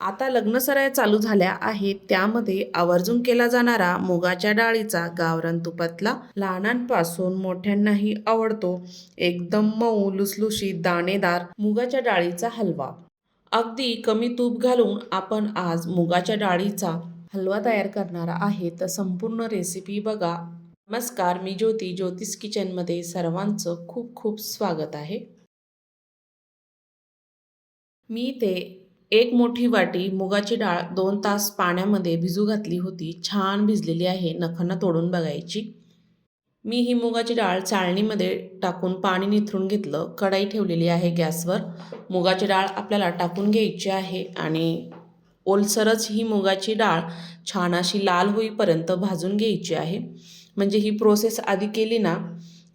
आता लग्नसराया चालू झाल्या आहेत, त्यामध्ये आवर्जून केला जाणारा मुगाच्या डाळीचा गावरान तुपातला लहानांपासून मोठ्यांनाही आवडतो एकदम मऊ लुसलुशीत दाणेदार मुगाच्या डाळीचा हलवा। अगदी कमी तूप घालून आपण आज मुगाच्या डाळीचा हलवा तयार करणार आहे, तर संपूर्ण रेसिपी बघा। नमस्कार, मी ज्योती, ज्योतिष किचनमध्ये सर्वांचं खूप खूप स्वागत आहे। मी ते एक मोठी वाटी मुगाची डाळ 2 तास पाण्यामध्ये भिजू घातली होती। छान भिजलेली आहे, नखांना तोडून बघायची। मी ही मुगाची डाळ चाळणीमध्ये टाकून पाणी निथळून घेतलं। कढई ठेवलेली आहे गॅसवर। मुगाची डाळ आपल्याला टाकून घ्यायची आहे आणि ओलसरच ही मुगाची डाळ छान अशी लाल होईपर्यंत भाजून घ्यायची आहे। म्हणजे ही प्रोसेस आधी केली ना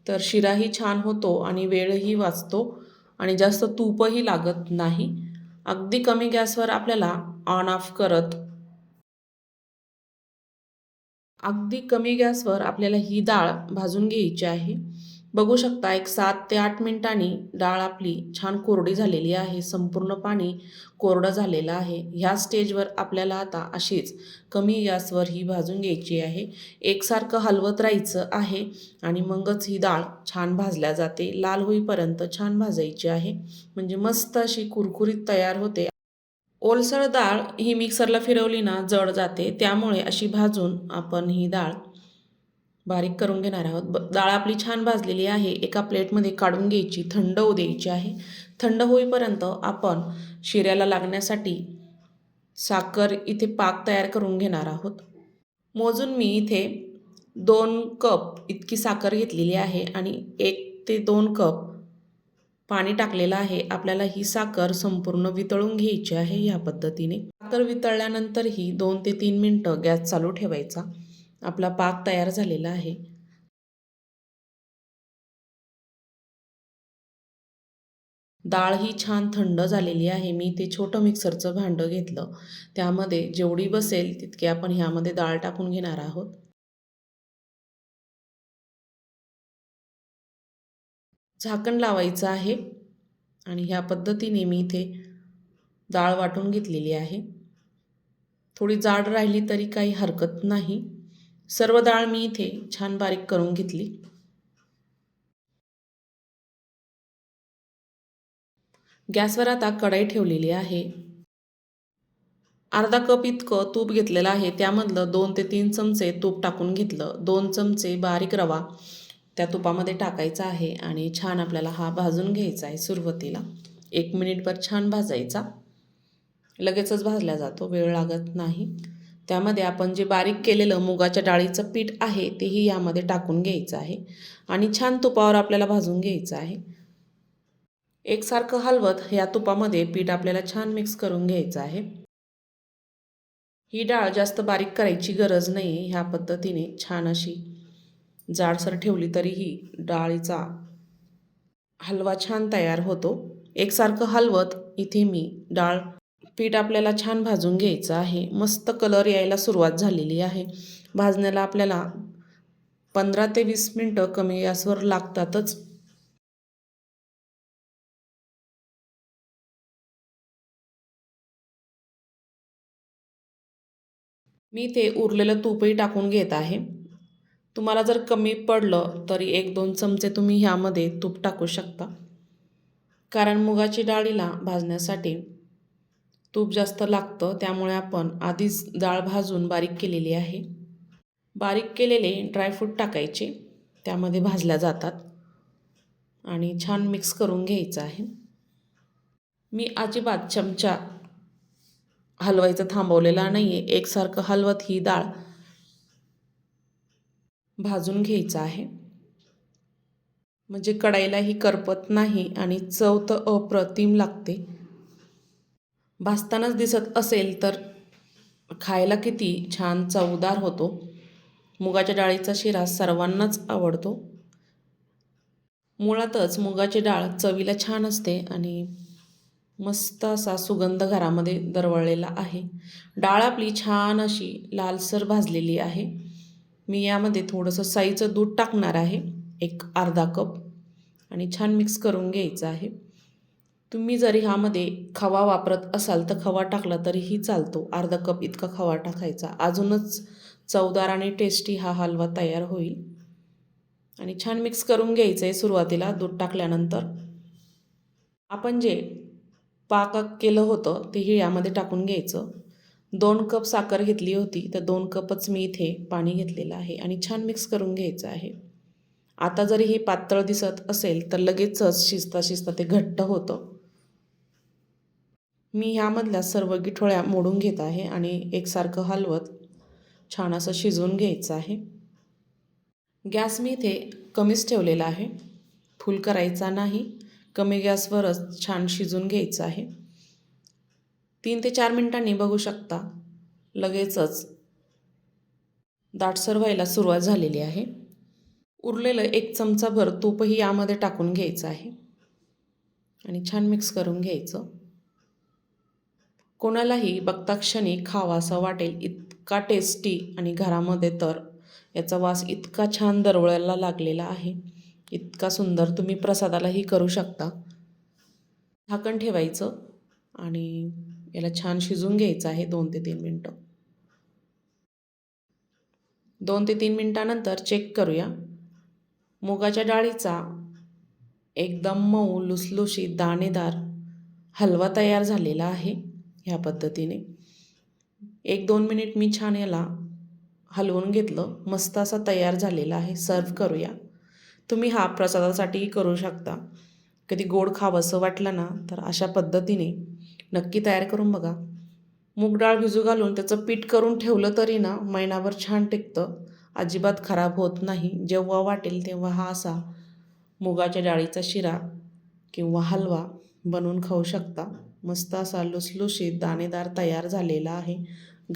तर शिराही छान होतो आणि वेळही वाचतो आणि जास्त तूपही लागत नाही। अगदी कमी गॅसवर आपल्याला ऑन ऑफ करत अगदी कमी गॅसवर आपल्याला ही डाळ भाजून घ्यायची आहे। बघू शकता, एक 7 ते 8 मिनिटांनी डाळ आपली छान कोरडी झालेली आहे। संपूर्ण पाणी कोरडं झालेलं आहे। ह्या स्टेजवर आपल्याला आता अशीच कमी गॅसवर ही भाजून घ्यायची आहे। एकसारखं हलवत राहायचं आहे आणि मगच ही डाळ छान भाजल्या जाते। लाल होईपर्यंत छान भाजायची आहे, म्हणजे मस्त अशी कुरकुरीत तयार होते। ओलसर डाळ ही मिक्सरला फिरवली ना जड जाते, त्यामुळे अशी भाजून आपण ही डाळ बारीक करून घेणार आहोत। डाळ आपली छान भाजलेली आहे। एका प्लेटमध्ये काढून घ्यायची, थंड होऊ द्यायची आहे। थंड होईपर्यंत आपण शिऱ्याला लागण्यासाठी साखर इथे पाक तयार करून घेणार आहोत। मोजून मी इथे 2 कप इतकी साखर घेतलेली आहे आणि 1 ते 2 कप पाणी टाकलेलं आहे। आपल्याला ही साखर संपूर्ण वितळून घ्यायची आहे। या पद्धतीने साखर वितळल्यानंतरही 2 ते 3 मिनिटं गॅस चालू ठेवायचा। आपला पाक तयार झालेला आहे। डाळ ही छान थंड झालेली आहे। मी ते छोटं मिक्सरचं भांडं घेतलं, त्यामध्ये जेवढी बसेल तितके आपण ह्यामध्ये डाळ टाकून घेणार आहोत। झाकण लावायचं आहे आणि ह्या पद्धतीने मी इथे डाळ वाटून घेतलेली आहे। थोडी जाड राहिली तरी काही हरकत नाही। सर्व डाळ मी इथे छान बारीक करून घेतली। गॅसवर आता कढई ठेवलेली आहे। अर्धा कप इतकं तूप घेतलेलं आहे, त्यामधलं 2 ते 3 चमचे तूप टाकून घेतलं। 2 चमचे बारीक रवा त्या तुपामध्ये टाकायचा आहे आणि छान आपल्याला हा भाजून घ्यायचा आहे। सुरुवातीला 1 मिनिटभर छान भाजायचा, लगेचच भाजला जातो, वेळ लागत नाही। त्यामध्ये आपण जे बारीक केलेलं मुगाच्या डाळीचं पीठ आहे तेही यामध्ये टाकून घ्यायचं आहे आणि छान तुपावर आपल्याला भाजून घ्यायचं आहे। एकसारखं हलवत या तुपामध्ये पीठ आपल्याला छान मिक्स करून घ्यायचं आहे। ही डाळ जास्त बारीक करायची गरज नाही। ह्या पद्धतीने छान अशी जाडसर ठेवली तरीही डाळीचा हलवा छान तयार होतो। एकसारखं हलवत इथे मी डाळ पीठ आपल्याला छान भाजून घ्यायचं आहे। मस्त कलर यायला सुरुवात झालेली आहे। भाजण्याला आपल्याला 15 ते 20 मिनिटं कमी गॅसवर लागतातच। मी ते उरलेलं तूपही टाकून घेत आहे। तुम्हाला जर कमी पडलं तरी 1-2 चमचे तुम्ही ह्यामध्ये तूप टाकू शकता, कारण मुगाची डाळीला भाजण्यासाठी तूप जास्त लागतं। त्यामुळे आपण आधीच डाळ भाजून बारीक केलेली आहे। बारीक केलेले ड्रायफ्रूट टाकायचे, त्यामध्ये भाजल्या जातात आणि छान मिक्स करून घ्यायचं आहे। मी अजिबात चमचा हलवायचं थांबवलेला नाही आहे। एकसारखं हलवत ही डाळ भाजून घ्यायचं आहे, म्हणजे कढईलाही करपत नाही आणि चव तर अप्रतिम लागते। भाजतानाच दिसत असेल तर खायला किती छान चवदार होतो। मुगाच्या डाळीचा शिरा सर्वांनाच आवडतो। मुळातच मुगाची डाळ चवीला छान असते आणि मस्त असा सुगंध घरामध्ये दरवळलेला आहे। डाळ आपली छान अशी लालसर भाजलेली आहे। मी यामध्ये थोडंसं साईचं दूध टाकणार आहे, एक अर्धा कप, आणि छान मिक्स करून घ्यायचं आहे। तुम्ही जरी ह्यामध्ये खवा वापरत असाल तर खवा टाकला तरीही चालतो. अर्धा कप इतका खवा टाकायचा. अजूनच चवदार आणि टेस्टी हा हलवा तयार होईल. आणि छान मिक्स करून घ्यायचं आहे सुरुवातीला दूध टाकल्यानंतर. आपण जे पाक केलं होतं तेही यामध्ये टाकून घ्यायचं. 2 कप साखर घेतली होती तर 2 कपच मी इथे पाणी घेतलेलं आहे आणि छान मिक्स करून घ्यायचं आहे. आता जरी हे पातळ दिसत असेल तर लगेचच शिजता शिजता ते घट्ट होतं. मी ह्यामधल्या सर्व गिठोळ्या मोडून घेत आहे आणि एकसारखं हलवत छान असं शिजवून घ्यायचं आहे. गॅस मी इथे कमीच ठेवलेला आहे. फुल करायचा नाही. कमी गॅसवरच छान शिजवून घ्यायचं आहे. 3 ते 4 मिनिटांनी बघू शकता लगेचच दाटसर व्हायला सुरुवात झालेली आहे. उरलेलं 1 चमचाभर तूपही यामध्ये टाकून घ्यायचं आहे आणि छान मिक्स करून घ्यायचं. कोणालाही बघता क्षणी खावासा वाटेल इतका टेस्टी आणि घरामध्ये तर याचा वास इतका छान दरवळायला लागलेला आहे. इतका सुंदर तुम्ही प्रसादालाही करू शकता. झाकण ठेवायचं आणि याला छान शिजवून घ्यायचं आहे 2 ते 3 मिनटं. 2 ते 3 मिनटानंतर चेक करूया. मुगाच्या डाळीचा एकदम मऊ लुसलुशीत दाणेदार हलवा तयार झालेला आहे. ह्या पद्धतीने 1-2 मिनिट मी छान याला हलवून घेतलं. मस्त असा तयार झालेला आहे. सर्व करूया. तुम्ही हा प्रसादासाठीही करू शकता. कधी गोड खावंसं वाटलं ना तर अशा पद्धतीने नक्की तयार करून बघा. मूग डाळ भिजू घालून त्याचं पीठ करून ठेवलं तरी ना महिनाभर छान टिकतं. अजिबात खराब होत नाही. जेव्हा वाटेल तेव्हा हा असा मुगाच्या डाळीचा शिरा किंवा हलवा बनवून खाऊ शकता. मस्त असा लुसलुशीत दाणेदार तयार झालेला आहे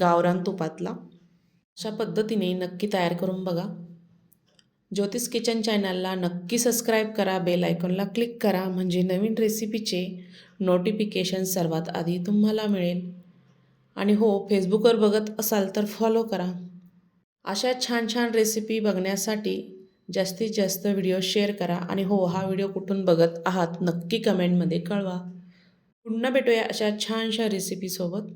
गावरान तुपातला. अशा पद्धतीने नक्की तयार करून बघा. ज्योतिष किचन चॅनलला नक्की सबस्क्राईब करा. बेल आयकॉनला क्लिक करा म्हणजे नवीन रेसिपीचे नोटिफिकेशन सर्वात आधी तुम्हाला मिळेल. आणि हो, फेसबुकवर बघत असाल तर फॉलो करा. अशा छान छान रेसिपी बघण्यासाठी जास्तीत जास्त व्हिडिओ शेअर करा. आणि हो, हा व्हिडिओ कुठून बघत आहात नक्की कमेंटमध्ये कळवा. पुन्हा भेटूया अशा छानशा रेसिपीसोबत.